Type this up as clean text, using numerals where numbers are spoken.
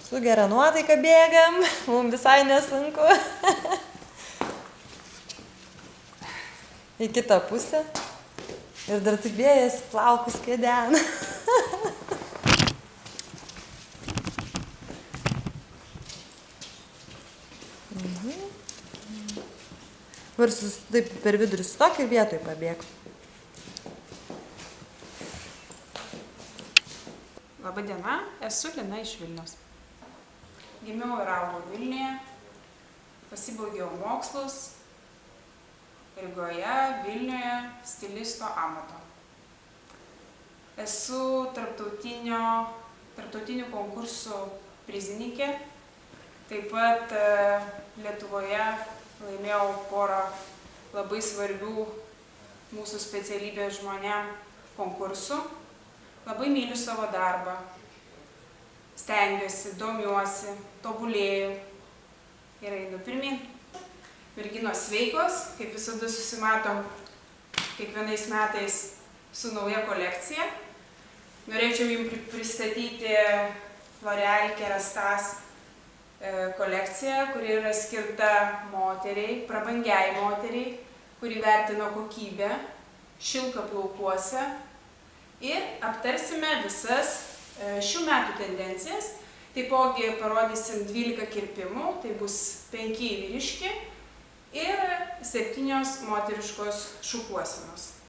Su gera nuotaika bėgam, mums visai nesunku. Į kitą pusę. Ir dar taip vėjas plaukus kedena. Varsus taip per vidurį stok ir vietoj pabėg. Labadiena, esu Lina iš Vilniaus. Gimiau ir augau Vilniuje, pasibaigiau mokslus Rygoje, Vilniuje, stilisto amato. Esu tarptautinių konkursų prizininkė, taip pat Lietuvoje laimėjau porą labai svarbių mūsų specialybės žmonėm konkursų. Labai myliu savo darbą, stengiuosi, domiuosi, tobulėju ir einu pirmyn. Merginos sveikos, kaip visada susimatom kiekvienais metais su nauja kolekcija. Norėčiau jums pristatyti L'Oréal Kérastase kolekciją, kuri yra skirta moteriai, prabangiai moteriai, kuri vertina kokybę, šilką plaukuose. Ir aptarsime visas šių metų tendencijas. Taipogi parodysim 12 kirpimų, tai bus 5 vyriški ir 7 moteriškos šukuosenos.